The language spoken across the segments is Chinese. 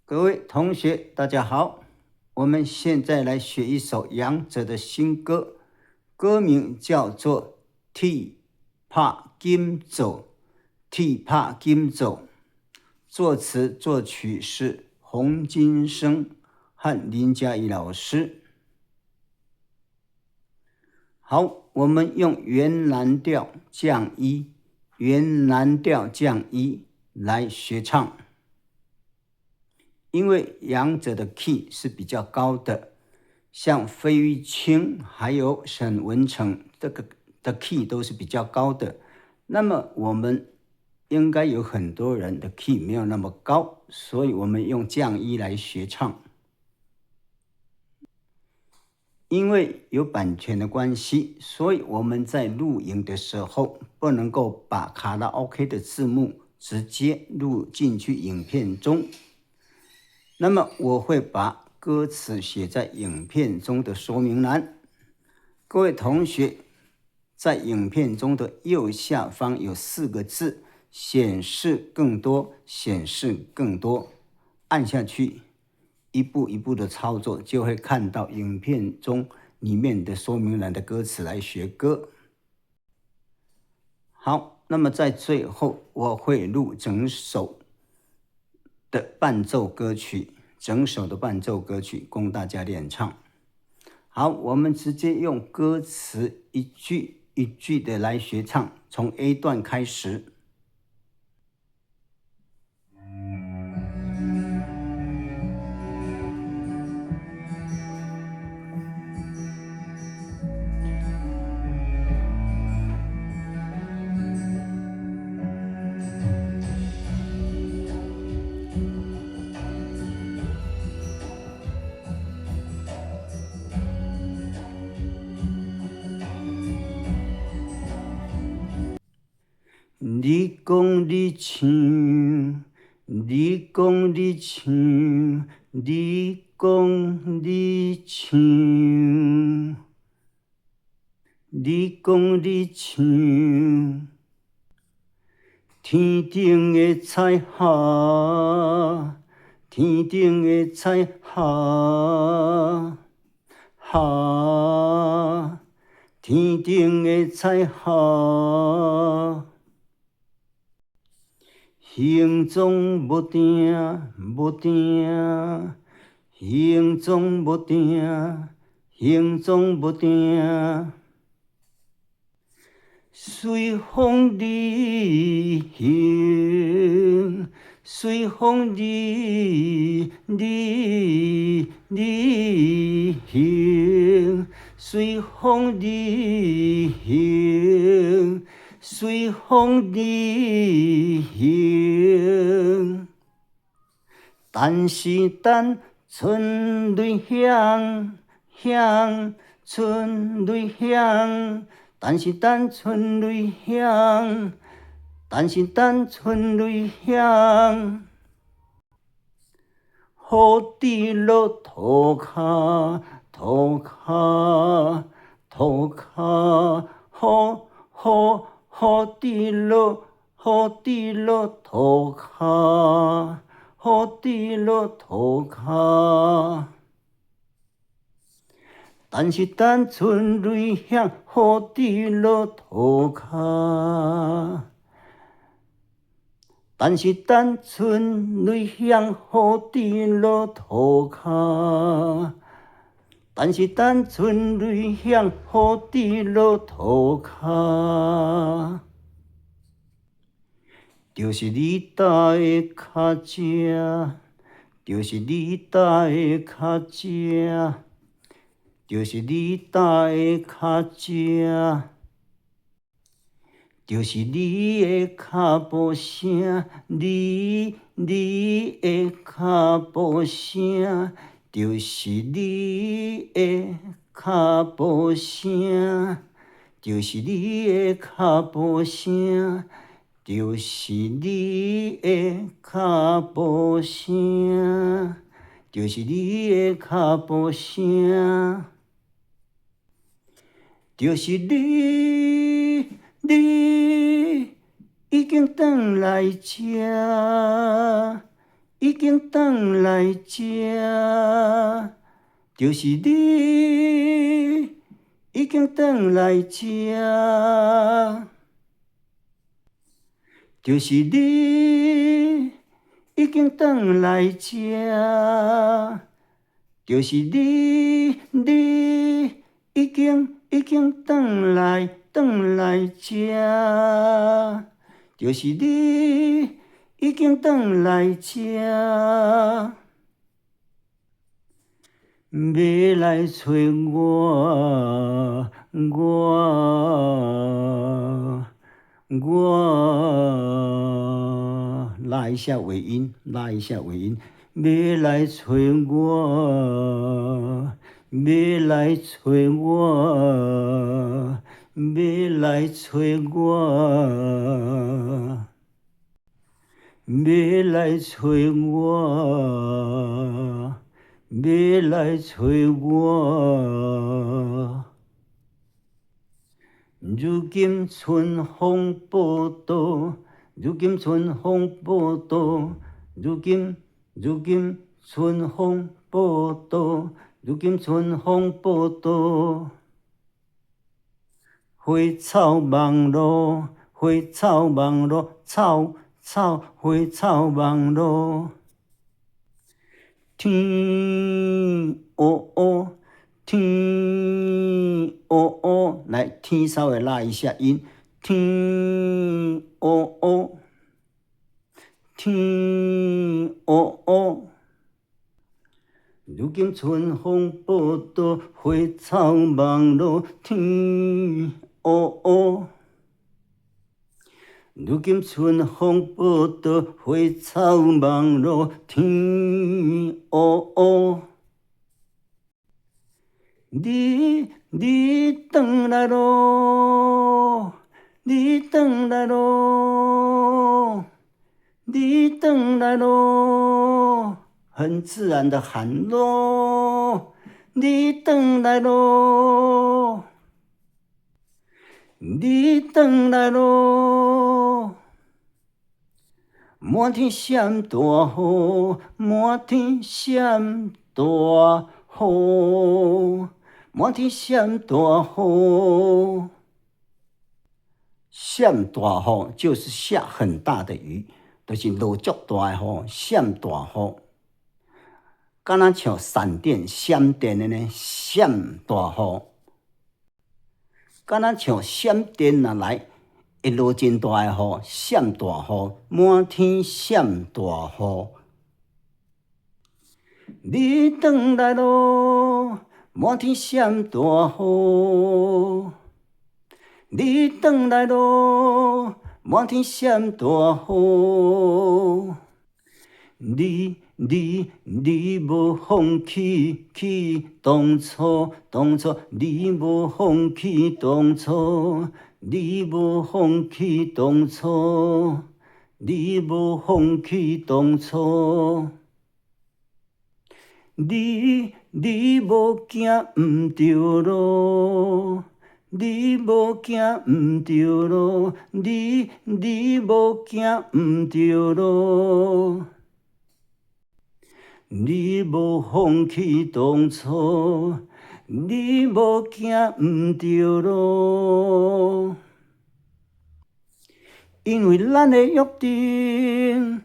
各位同学，大家好。我们现在来学一首杨者的新歌，歌名叫做《鐵拍金走》。鐵拍金走，作词作曲是洪金生和林嘉怡老师。好，我们用原蓝调降一，原蓝调降一来学唱。因为杨者的 key 是比较高的，像费玉清还有沈文程这个的 key 都是比较高的，那么我们应该有很多人的 key 没有那么高，所以我们用降一来学唱。因为有版权的关系，所以我们在录影的时候不能够把卡拉 OK 的字幕直接录进去影片中。那么我会把歌词写在影片中的说明栏。各位同学，在影片中的右下方有4个字，显示更多，显示更多，按下去，一步一步的操作，就会看到影片中里面的说明栏的歌词来学歌。好，那么在最后我会录整首的伴奏歌曲，整首的伴奏歌曲供大家练唱。好，我们直接用歌词一句一句的来学唱，从 A 段开始。你讲你唱，你讲你唱，你讲你唱，你讲你唱，天顶的彩霞，天顶的彩霞，霞，天顶的彩霞。形状无定，无定，形状无定，形状无定，随风而行，随风而行，随风而行。随风而行，但是等春雷响，响，春雷响，但是等春雷响，但是等春雷响，雨滴落涂骹，涂骹，涂骹，雨滴落涂骹，雨滴落涂骹。但是等春雷响，雨滴落涂骹。但是等春雷响，雨滴落涂骹。但是等春雷响，雨滴落涂骹。就是你搭的脚趾，就是你搭的脚趾，就是你搭的脚趾，就是你的脚步声，你的脚步声，就是你的脚步声，就是你的脚步声，就是你的脚步声，就是你的脚步声，就是你已经回来这，已经转来这，就是你已经转来这，就是你已经转来这，就是你已经转来这，就是你已经转来这。要来找我拉一下尾音，拉一下尾音。要来找我，要来找我，要来找我，要来找我。要来找我，如今春风报道，如今春风报道，如今春风报道，如今春风报道，花草茫落，花草茫落，花草茫落。天乌乌，天乌乌，来，天稍微拉一下音，天乌乌，天乌乌。如今春风报道，花草茫落，天乌乌。如今春风报道，花草茫落，天乌乌。你转来咯，你转来咯，你转来咯，很自然的喊咯，你转来咯，你转来咯。满天闪大雨，满天闪大雨，满天闪大雨。闪大雨就是下很大的雨，就是落足大的雨，闪大雨。敢若像闪电、闪电的呢，闪大雨。敢若像闪电若来。会落真大的雨，闪大雨，满天闪大雨。你转来咯，满天闪大雨。你转来咯，满天闪大雨。你无放弃当初，你无放弃当初。你无放弃当初，你无放弃当初，你无行毋对路，你无行毋对路，你无行毋对路，你无放弃当初。你无行毋对路，因为咱的约定，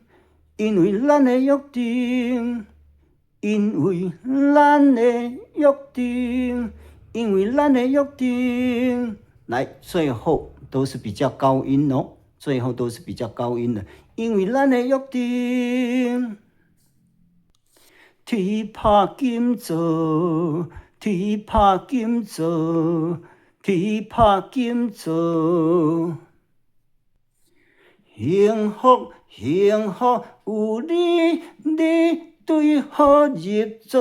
因为咱的约定，因为咱的约定，因为咱的约定。来，最后都是比较高音哦，最后都是比较高音的，因为咱的约定，天拍金做。天拍金做，天拍金做，幸福有你对好日子。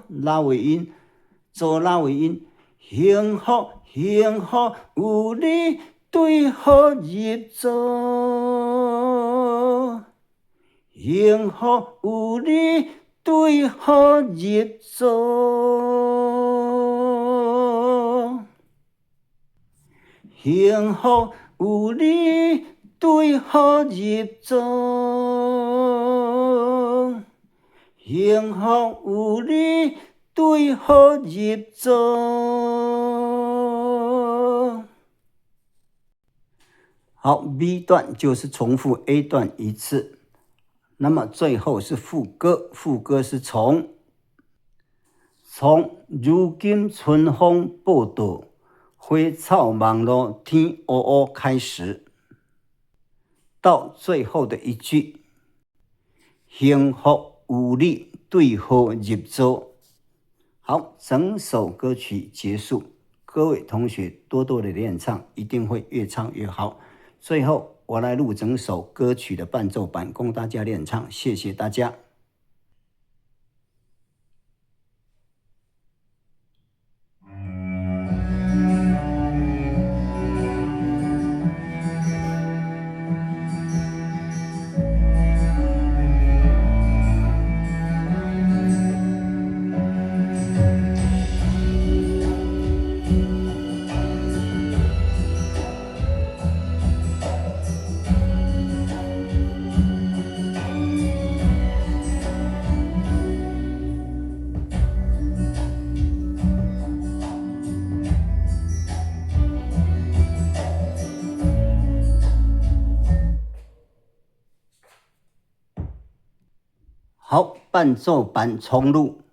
拉尾音，做拉尾音，幸福有你对好日子。幸福有你对好日子，幸福有你对好入座，幸福有你对好入座。好 ，B 段就是重复 A 段一次，那么最后是副歌，副歌是从如今春风报道，花草忙碌天乌乌开始，到最后的一句，幸福有你对号入座。好，整首歌曲结束，各位同学多多的练唱，一定会越唱越好。最后，我来录整首歌曲的伴奏版，供大家练唱。谢谢大家。好，伴奏版重录。